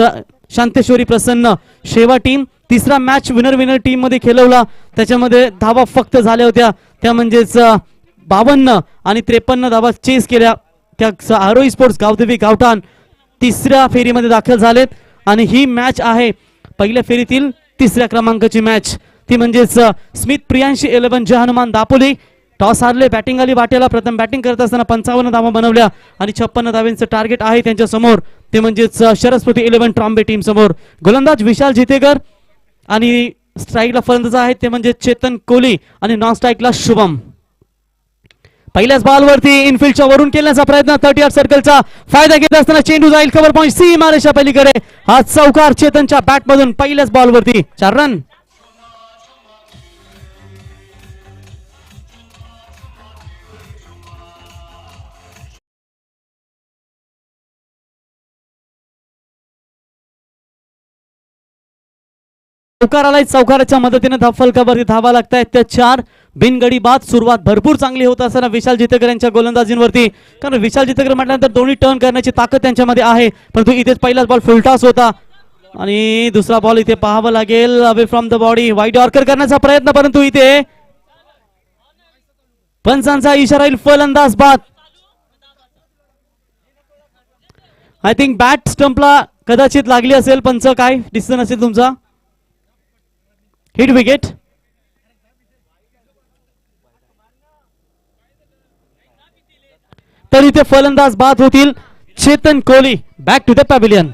शांतेश्वरी प्रसन्न शेवा टीम. तिसरा मॅच विनर टीम मध्ये खेळवला, त्याच्यामध्ये धावा फक्त झाल्या होत्या त्या म्हणजेच 52 आणि 53 धावा चेस केल्या. त्या आरोही स्पोर्ट्स गावदेवी गावठाण तिसऱ्या फेरीमध्ये दाखल झालेत आणि ही मॅच आहे पहिल्या फेरीतील तिसऱ्या क्रमांकाची मॅच. ती म्हणजेच Smith Priyanshi 11 Jai Hanuman Dapoli. Toss हारले, batting आली वाटेला. प्रथम बॅटिंग करत असताना 55 धावा बनवल्या आणि 56 धावांचं टार्गेट आहे त्यांच्या समोर. ते म्हणजेच शरद 11 ट्रॉम्बे टीम समोर. गोलंदाज विशाल जितेकर आणि स्ट्राईकला फलंदाज आहेत ते म्हणजे चेतन कोहली आणि नॉन स्ट्राईकला शुभम. पहिल्याच बॉलवरती इनफिल्डच्या वरून केल्याचा प्रयत्न, 30 यार्ड सर्कलचा फायदा घेत असताना चेंडू जाईल कव्हर पॉईंट सीमा रेषा पलीकडे. हा चौकार चेतनच्या बॅट मधून पहिल्याच बॉलवरती 4 रन. चौकार आलाय, चौकाराच्या मदतीने फलकावरती धावा लागतायत त्या 4. बिनगडी बाद. सुरुवात भरपूर चांगली होत असताना विशाल जितेकर यांच्या गोलंदाजींवरती, कारण विशाल जितेकर म्हटल्यानंतर दोन्ही टर्न करण्याची ताकद त्यांच्यामध्ये आहे, परंतु इथेच पहिलाच बॉल फुलटॉस होता आणि दुसरा बॉल इथे पाहावा लागेल away from the body. Wide yorker करण्याचा प्रयत्न, परंतु इथे पंचांचा इशारा येईल, फलंदाज बाद. आय थिंक बॅट स्टंपला कदाचित लागली असेल. पंच काय डिसिजन असेल तुमचा? Hit wicket. तर इथे फलंदाज बाद होतील. Chetan Kohli back to the pavilion.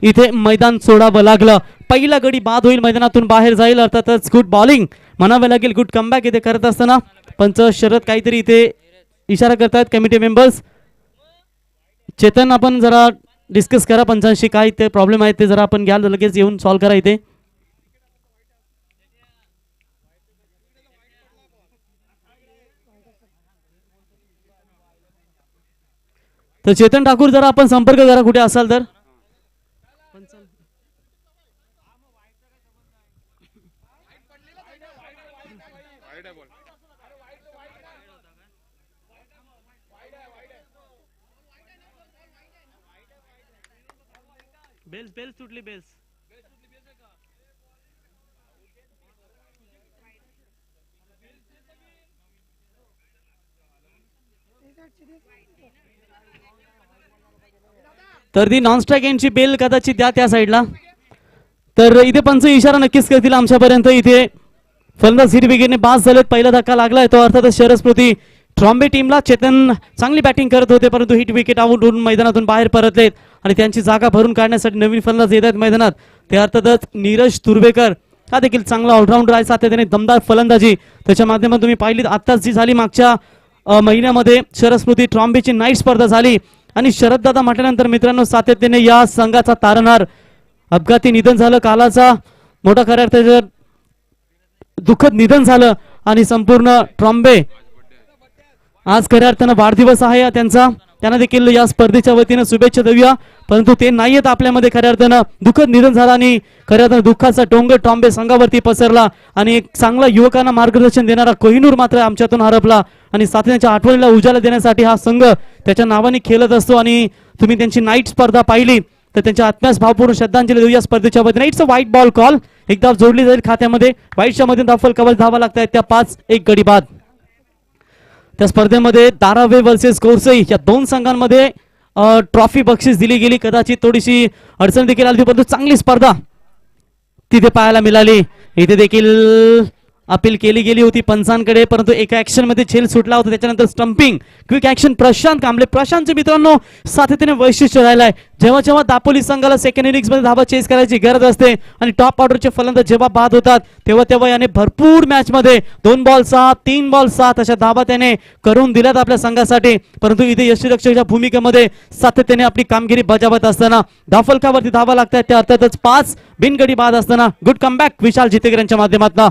इथे मैदान सोडावं लागलं. पहिला गडी बाद होईल, मैदानातून बाहेर जाईल. अर्थातच गुड बॉलिंग म्हणावे लागेल, गुड कमबॅक इथे करत असताना पंच शरद काहीतरी इथे इशारा करतायत कमिटी मेंबर्स. चेतन आपण जरा डिस्कस करा पंचांशी, काय ते प्रॉब्लेम आहेत ते जरा आपण घ्या, लगेच येऊन सॉल्व्ह करा इथे. तर चेतन ठाकूर जरा आपण संपर्क करा कुठे असाल तर. बेल्स बेल्स तुटली बेल्स. तर ती नॉन स्ट्राईक यांची बेल कदाचित द्या त्या साईडला. तर इथे पंच इशारा नक्कीच करतील आमच्यापर्यंत. इथे फलंदाज हिट विकेटने बाद झालेत. पहिला धक्का लागलाय तो अर्थातच शरद ट्रॉम्बे टीमला. चेतन चांगली बॅटिंग करत होते, परंतु हिट विकेट आउट होऊन मैदानातून बाहेर परतलेत आणि त्यांची जागा भरून काढण्यासाठी नवीन फलंदाज येत आहेत मैदानात. ते अर्थातच नीरज तुर्वेकर, हा देखील चांगला ऑलराऊंडर आहे, सातत्याने दमदार फलंदाजी त्याच्या माध्यमातून तुम्ही पाहिली. आत्ताच जी झाली मागच्या महिन्यामध्ये शरद ट्रॉम्बेची नाईट स्पर्धा झाली आणि शरद दादा म्हटल्यानंतर मित्रांनो सातत्याने या संघाचा तारणहार. अपघाती निधन झालं कालाचा, मोठा खऱ्या अर्थाचं दुःखद निधन झालं आणि संपूर्ण ट्रॉम्बे आज खऱ्या अर्थानं वाढदिवस आहे त्यांचा. त्यांना देखील या स्पर्धेच्या वतीनं शुभेच्छा देऊया, परंतु ते नाहीयेत आपल्यामध्ये. खऱ्या अर्थानं दुःखद निधन झालं आणि खऱ्या अर्थानं दुःखाचा डोंगर ट्रॉम्बे संघावरती पसरला आणि एक चांगला युवकांना मार्गदर्शन देणारा कोहिनूर मात्र आमच्यातून हरपला आणि साथीच्या आठवणीला उजाला देण्यासाठी हा संघ त्याच्या नावाने खेळत असतो. आणि तुम्ही त्यांची नाईट स्पर्धा पाहिली तर त्यांच्या आत्म्यास भावपूर्ण श्रद्धांजली देऊया स्पर्धेच्या वतीने. It's a white ball call, एकदा जोडली जाईल खात्यामध्ये. व्हाईटच्या मध्ये दाफल कवल धावा लागतात त्या 5-1 गडी बाद. त्या स्पर्धेमध्ये धारावे वर्सेस कोरसई या दोन संघांमध्ये ट्रॉफी बक्षीस दिली गेली. कदाचित थोडीशी अडचण देखील आली, परंतु चांगली स्पर्धा तिथे पाहायला मिळाली. इथे देखील अपील केली गेली होती पंचांकडे, परंतु एका ऍक्शन मध्ये झेल सुटला होता. त्याच्यानंतर stumping quick action Prashant Kamble. प्रशांतचे मित्रांनो सातत्याने वैशिष्ट्य राहिलाय. जेव्हा जेव्हा दापोली संघाला सेकंड इनिंग्स मध्ये धावा चेस करायची गरज असते आणि टॉप ऑर्डरचे फलंदाज जेव्हा बाद होतात तेव्हा तेव्हा याने भरपूर मॅच मध्ये 2 बॉल 7 3 बॉल 7 अशा धावा त्याने करून दिल्यात आपल्या संघासाठी. परंतु इथे यष्टीरक्षकाच्या भूमिकेमध्ये सातत्याने आपली कामगिरी बजावत असताना धावफलकावरती धावा लागतात. त्या अर्थातच 5 बिनगडी बाद असताना गुड कमबॅक विशाल जितेकर यांच्या माध्यमातून.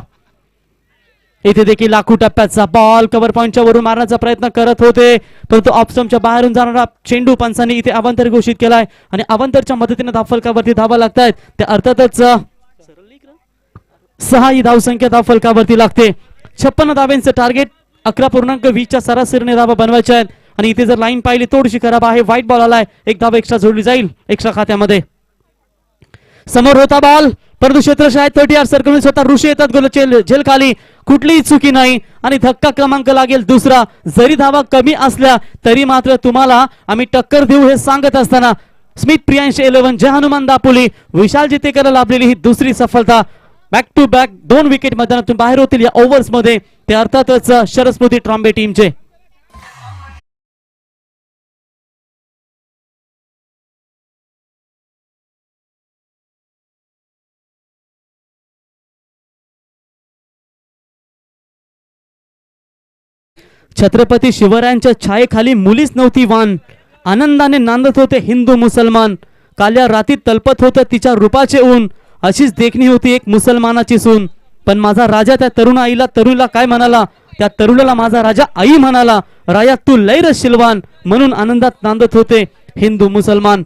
इथे देखील लाखू टप्प्याचा बॉल कव्हर पॉईंटच्या वरून मारण्याचा प्रयत्न करत होते, परंतु ऑफस्टंपच्या बाहेरून जाणारा चेंडू पंचांनी इथे अवांतर घोषित केलाय आणि अवांतरच्या मदतीने धावफलकावरती धावा लागतायत. त्या अर्थातच 6 ही धावसंख्या धावफलकावरती लागते. 56 धावांचं टार्गेट 11.20च्या सरासरीने धावा बनवायच्या आहेत आणि इथे जर लाईन पाहिली थोडीशी खराब आहे. व्हाईट बॉल आलाय, एक धावा एक्स्ट्रा जोडली जाईल एक्स्ट्रा खात्यामध्ये. समोर होता बॉल परंतु क्षेत्रशः 30 सर्कल स्वतः ऋषी येतात गोल झेल खाली, कुठलीही चुकी नाही आणि धक्का क्रमांक लागेल दुसरा. जरी धावा कमी असल्या तरी मात्र तुम्हाला आम्ही टक्कर देऊ हे सांगत असताना स्मिथ प्रियांश 11 जय हनुमान दापोली विशाल जितेकरला लाभलेली ही दुसरी सफलता. बॅक टू बॅक 2 विकेट मैदानातून बाहेर होतील या ओव्हर्स मध्ये. ते अर्थातच शरस्मृती ट्रॉम्बे टीमचे. छत्रपती शिवरायांच्या छायेखाली मुलीच नव्हती वान, आनंदाने नांदत होते हिंदू मुसलमान. काल्या रातीत तलपत होतं तिच्या रूपाचे ऊन, अशीच देखणी होती एक मुसलमानाची सून. पण माझा राजा त्या तरुणीला काय म्हणाला, त्या तरुणाला माझा राजा आई म्हणाला, राया तू लैर शिलवान, म्हणून आनंदात नांदत होते हिंदू मुसलमान.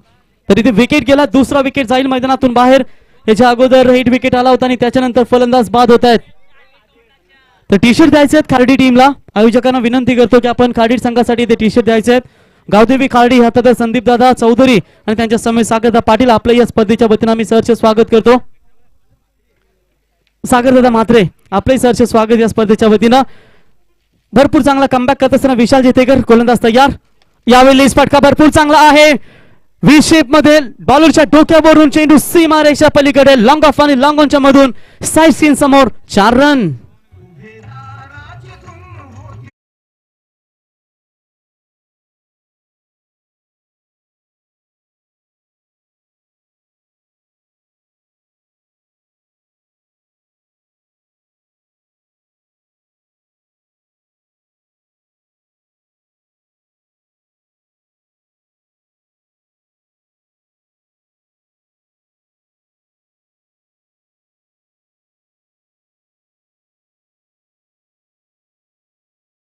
तर इथे विकेट गेला, दुसरा विकेट जाईल मैदानातून बाहेर. याच्या अगोदर 8 विकेट आला होता आणि त्याच्यानंतर फलंदाज बाद होत आहेत. तर टी शर्ट द्यायचे आहेत खार्डी टीमला. आयोजकांना विनंती करतो की आपण खार्डी संघासाठी ते टी शर्ट द्यायचे आहेत. गावदेवी खार्डी हातात संदीप दादा चौधरी आणि त्यांच्या समेत सागरदा पाटील आपल्या या स्पर्धेच्या वतीने आम्ही सरचे स्वागत करतो. सागरदादा म्हात्रे आपले सरचे स्वागत या स्पर्धेच्या वतीनं. भरपूर चांगला कमबॅक करत असताना विशाल जितेकर गोलंदाज तयार. यावेळी फटका भरपूर चांगला आहे. व्ही शेप मध्ये बॉलरच्या डोक्यावरून चेंडू सीमा रेषा पलीकडे लॉंग ऑफ आणि लॉंग ऑनच्या मधून साइड स्क्रीन समोर 4 रन.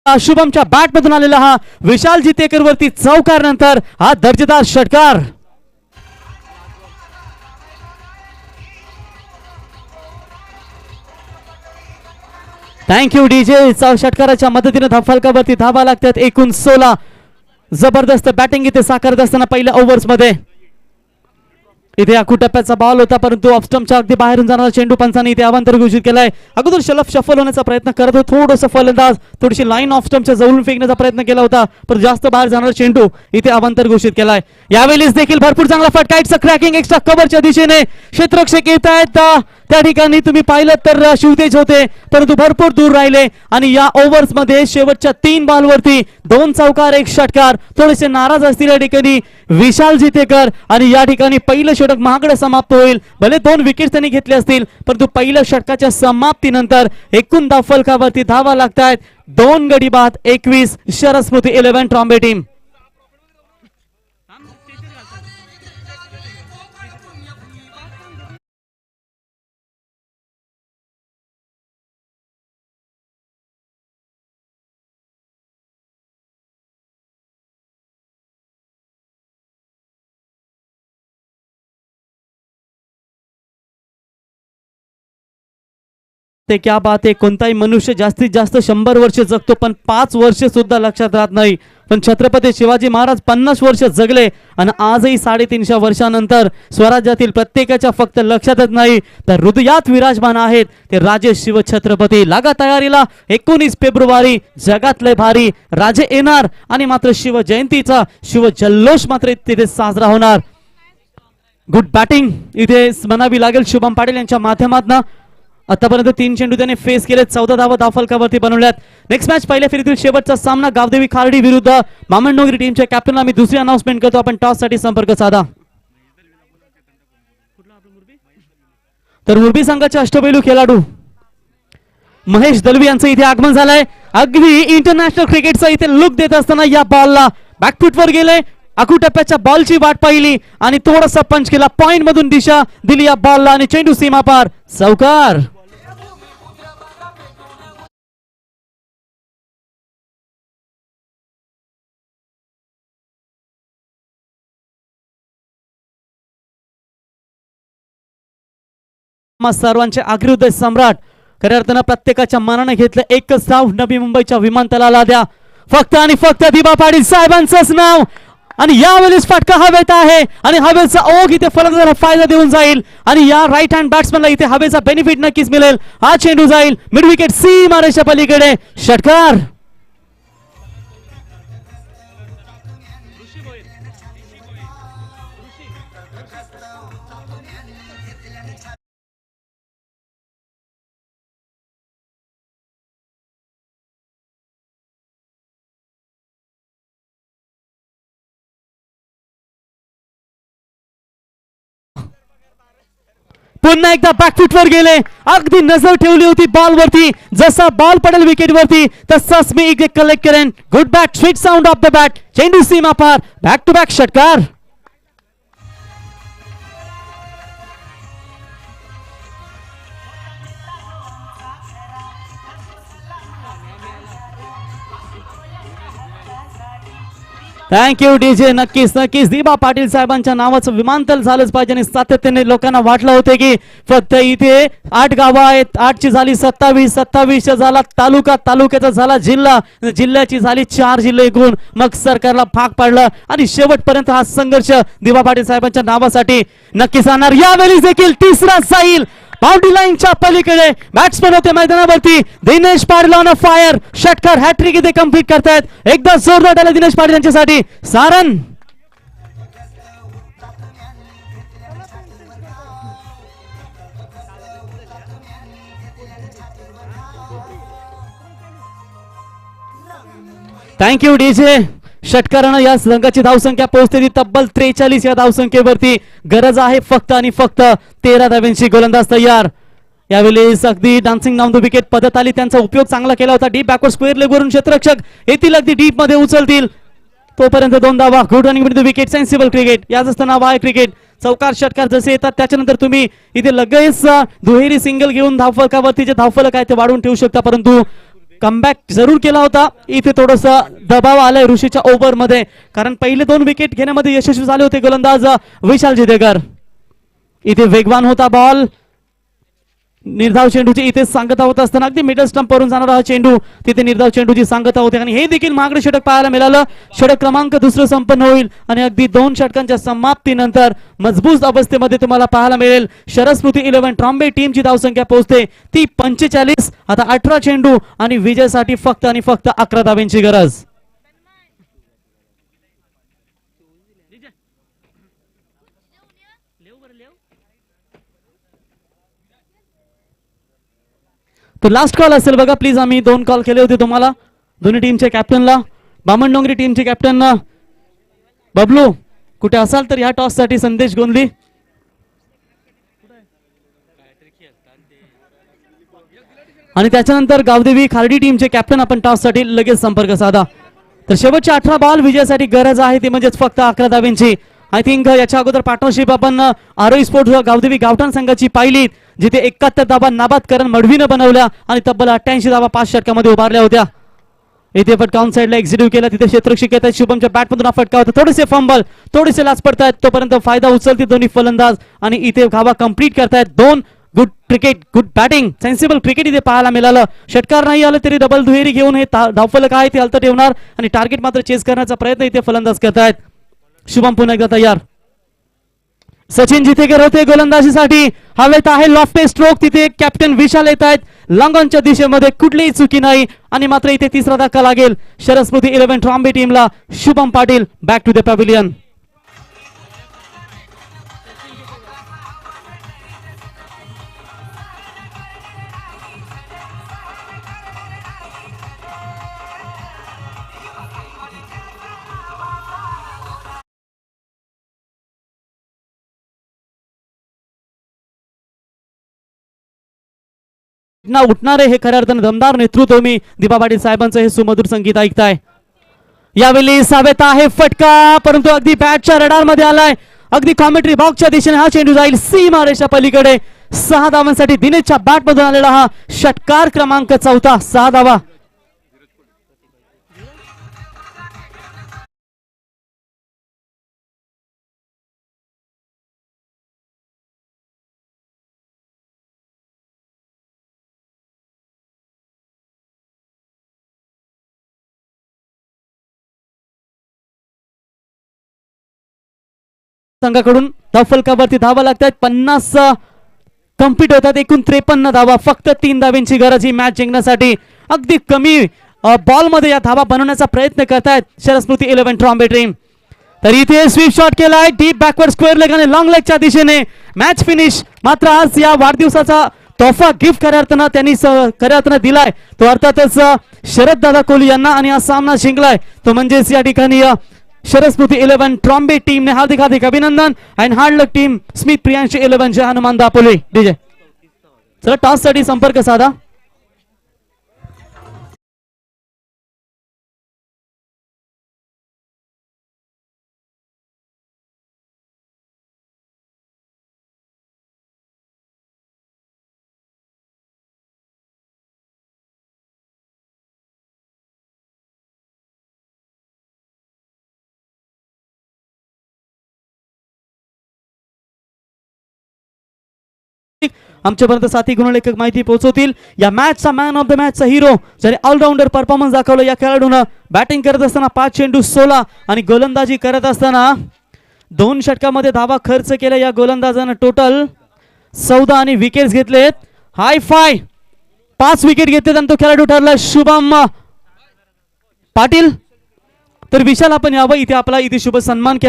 शुभमच्या बॅट मधून आलेला हा विशाल जितेकर वरती चौकार नंतर हा दर्जेदार षटकार. Thank you DJ. षटकाराच्या मदतीने धावफलकावरती धावा लागतात एकूण 16. जबरदस्त बॅटिंग इथे साकारत असताना पहिल्या ओव्हर्स मध्ये. इथे आखू टप्प्याचा बॉल होता परंतु ऑफस्टंपच्या अगदी बाहेरून जाणारा चेंडू पंचांनी इथे अवांतर घोषित केलाय. अगोदर शफल होण्याचा प्रयत्न करत होता थोडंसं फलंदाज, थोडीशी लाईन ऑफस्टंपच्या जवळून फेकण्याचा प्रयत्न केला होता पण जास्त बाहेर जाणारा चेंडू इथे अवांतर घोषित केलाय. यावेळीच देखील भरपूर चांगला फटका, इट्स क्रॅकिंग एक्स्ट्रा कव्हरच्या दिशेने क्षेत्ररक्षक येत आहेत. त्या ठिकाणी तुम्ही पाहिलं तर शिवतेज होते परंतु भरपूर दूर राहिले आणि या ओव्हर्स मध्ये शेवटच्या 3 बॉलवरती 2 चौकार 1 षटकार. थोडेसे नाराज असतील या ठिकाणी विशाल जितेकर आणि या ठिकाणी पहिलं षटक महागडे समाप्त होईल. भले 2 विकेट त्यांनी घेतले असतील परंतु पहिल्या षटकाच्या समाप्तीनंतर एकूण धावफलकावरती धावा लागतायत 2 गडी बाद 21. शरस्मृती 11 ट्रॉम्बे टीम. ते क्या बात आहे. कोणताही मनुष्य जास्तीत जास्त 100 वर्ष जगतो पण 5 वर्ष सुद्धा लक्षात राहत नाही. पण छत्रपती शिवाजी महाराज 50 वर्ष जगले आणि आजही 350 वर्षानंतर स्वराज्यातील प्रत्येकाच्या फक्त लक्षातच नाही तर हृदयात विराजमान आहेत ते राजे शिवछत्रपती. लागा तयारीला 19 फेब्रुवारी जगातले भारी राजे येणार आणि मात्र शिव जयंतीचा शिव जल्लोष मात्र तिथे साजरा होणार. गुड बॅटिंग इथे म्हणावी लागेल शुभम पाटील यांच्या माध्यमातून. आतापर्यंत 3 चेंडू त्याने फेस केले, 14 धावा धावफलकावरती बनवल्यात. नेक्स्ट मॅच पहिल्या फेरीतील शेवटचा सामना गावदेवी खार्डी विरुद्ध बामणडोंगरी टीमच्या कॅप्टनला मी दुसरी अनाउन्समेंट करतो. आपण टॉस साठी संपर्क साधा. तर मुरबी संघाचे अष्टपैलू खेळाडू महेश दलवी यांचं इथे आगमन झालंय. अगदी इंटरनॅशनल क्रिकेटचा इथे लुक देत असताना या बॉलला बॅकफुटवर गेले, आखू टप्प्याच्या बॉलची वाट पाहिली आणि थोडासा पंच केला, पॉइंट मधून दिशा दिली या बॉलला आणि चेंडू सीमा पार चौकार. सर्वांचे आग्रह सम्राट खऱ्या अर्थानं प्रत्येकाच्या मनाने घेतलं एकच धाव नवी मुंबईच्या विमानतळाला द्या. फक्त आणि फक्त दिबा पाटील साहेबांचंच नाव आणि यावेळेस फटका हवेत आहे आणि हवेचा ओघ इथे फलंदाजाला फायदा देऊन जाईल आणि या राईट हँड बॅट्समनला इथे हवेचा बेनिफिट नक्कीच मिळेल. हा चेंडू जाईल मिड विकेट सीमारेषा पलीकडे, षटकार. पुन्हा एकदा बॅकफुटवर गेले, अगदी नजर ठेवली होती बॉल वरती, जसा बॉल पडेल विकेट वरती तसाच मी इथे कलेक्ट करेन. Good bat, sweet sound of the bat, चेंडू सीमा पार, बॅक टू बॅक षटकार. Thank you DJ. नक्कीच नक्कीच दिबा पाटील साहेबांच्या नावाचं विमानतळ झालंच पाहिजे आणि सातत्याने लोकांना वाटलं होतं की फक्त इथे 8 गावं आहेत, 8 ची झाली 27, 27 झाला तालुका, तालुक्याचा झाला जिल्हा, जिल्ह्याची झाली 4 जिल्हे एकूण. मग सरकारला भाग पाडलं आणि शेवटपर्यंत हा संघर्ष दिबा पाटील साहेबांच्या नावासाठी नक्कीच राहणार. यावेळी देखील तिसरा जाईल बाउंड्री लाईनच्या पलीकडे, बॅट्समन होते मैदानावरती दिनेश पाटील ऑन फायर, षटकार हॅट्रिक इथे कंप्लीट करतायत. एकदा जोरदार टाळ्या दिनेश पाटील यांच्यासाठी. Saran thank you DJ. षटकारानं या संघाची धावसंख्या पोहोचते तब्बल 43 या धावसंख्येवरती. गरज आहे फक्त आणि फक्त 13 धावांची. गोलंदाज तयार. यावेळेस अगदी डान्सिंग डाऊन द विकेट पद्धत आली, त्यांचा उपयोग चांगला केला होता. डीप बॅकवर्ड स्क्वेअर लेग वरून क्षेत्ररक्षक येतील, अगदी डीप मध्ये उचलतील, तोपर्यंत 2 धावा. Good running with the wicket, sensible cricket, याच असतं नाव आहे क्रिकेट. चौकार षटकार जसे येतात त्याच्यानंतर तुम्ही इथे लगेच दुहेरी सिंगल घेऊन धावफलकावरती जे धावफलक आहे ते वाढवून ठेवू शकता, परंतु कमबॅक जरूर केला होता. इथे थोडस दबाव आलाय ऋषीच्या ओव्हर मध्ये, कारण पहिले 2 विकेट घेण्यामध्ये यशस्वी झाले होते गोलंदाज विशाल जिदेकर. इथे वेगवान होता बॉल, निर्धाव चेंडूची इथे सांगता होत असताना अगदी मिडल स्टंप वरून जाणारा हा चेंडू तिथे निर्धाव चेंडूची सांगता होते आणि हे देखील महागडे षटक पाहायला मिळालं. षटक क्रमांक 2 संपन्न होईल आणि अगदी 2 षटकांच्या समाप्तीनंतर मजबूत अवस्थेमध्ये तुम्हाला पाहायला मिळेल शरद स्मृती 11 ट्रॉम्बे टीमची धावसंख्या पोहोचते ती 45. आता 18 चेंडू आणि विजयासाठी फक्त आणि फक्त 11 धावांची गरज. तो लास्ट कॉल असेल बघा प्लीज. आम्ही 2 कॉल केले होते तुम्हाला, दोन्ही टीमच्या कॅप्टनला. बामणडोंगरी टीमचे कॅप्टन बबलू कुठे असाल तर या टॉस साठी संदेश गोंधली. आणि त्याच्यानंतर गावदेवी खार्डी टीमचे कॅप्टन आपण टॉस साठी लगेच संपर्क साधा. तर शेवटचे 18 बॉल विजयासाठी गरज आहे ती म्हणजेच फक्त 11 धावांची. आय थिंक याच्या अगोदर पार्टनरशिप आपण आरोही स्पोर्ट्स गावदेवी गावठाण संघाची पाहिली, जिथे 71 धावा नाबाद करण मडवीनं बनवल्या आणि तब्बल 88 धावा 5 षटकामध्ये उभारल्या होत्या. इथे फटका ऑन साइडला एक्झिक्यूट केला, तिथे क्षेत्ररक्षक येतात, शुभमच्या बॅटमधून हा फटका होता. थोडेसे फंबल, थोडेसे लाच पडतायत, तोपर्यंत फायदा उचलतील दोन्ही फलंदाज आणि इथे धावा कंप्लीट करतायत. 2 good cricket, good batting, sensible cricket इथे पाहायला मिळालं. षटकार नाही आलं तरी डबल दुहेरी घेऊन हे धावफलक आहे ते हलत ठेवणार आणि टार्गेट मात्र चेस करण्याचा प्रयत्न इथे फलंदाज करतायत. शुभम पुन्हा एकदा तयार. सचिन जितेकर होते गोलंदाजीसाठी. हवेत आहे लॉफ्टे स्ट्रोक, तिथे कॅप्टन विशाल येत आहेत. लॉंगॉनच्या दिशेमध्ये कुठलीही चुकी नाही आणि मात्र इथे तिसरा धक्का लागेल शरद स्मृती 11 ट्रॉम्बे टीमला. Shubham Patil back to the pavilion. ना उठणारे हे खऱ्या अर्थाने दमदार नेतृत्व मी दीपा पाटील साहेबांचं हे सुमधुर संगीत ऐकताय. यावेळी सावेत आहे फटका, परंतु अगदी बॅटच्या रडार मध्ये आलाय. अगदी कॉमेंट्री बॉक्सच्या दिशेने हा चेंडू जाईल सीमारेषा पलीकडे. 6 धावांसाठी दिनेशच्या बॅट मधून आलेला हा षटकार क्रमांक 4. 6 धावा. संघाकडून धावफलकावरती धावा लागतात. 50 कंप्लीट होतात. एकूण 53 धावा. फक्त 3 धावांची गरज ही मॅच जिंकण्यासाठी. अगदी कमी बॉल मध्ये या धावा बनवण्याचा प्रयत्न करतायत शरस्मृती 11 ट्रॉम्बे टीम. तर इथे स्वीप शॉट केलाय डीप बॅकवर्ड स्क्वेअर लेग आणि लॉंग लेगच्या दिशेने. Match finish. मात्र आज या वाढदिवसाचा तोफा गिफ्ट खऱ्या अर्थानं त्यांनी खऱ्या अर्थानं दिलाय तो अर्थातच शरद दादा कोहली यांना. आणि हा सामना जिंकलाय तो म्हणजेच या ठिकाणी शरस्मृती 11 ट्रॉम्बे टीमने. हार्दिक हार्दिक अभिनंदन. And hard luck team Smit Priyanshi 11 Jai Hanuman Dapoli. DJ चला टॉस साठी संपर्क साधा. आमच्यापर्यंत साथी गुणलेखक माहिती पोहोचवतील. या मॅचचा मॅन ऑफ द मॅचचा हिरो ज्याने ऑलराऊंडर परफॉर्मन्स दाखवला या खेळाडूनं. बॅटिंग करत असताना 5 चेंडू 16 आणि गोलंदाजी करत असताना 2 षटकामध्ये धावा खर्च केल्या या गोलंदाजानं. टोटल 14 आणि विकेट्स घेतलेत. हाय फाय 5 विकेट घेतलेत आणि तो खेळाडू ठरला शुभम पाटील. तर विशाल आपण यावं इथे आपला इथे शुभ सन्मान केला.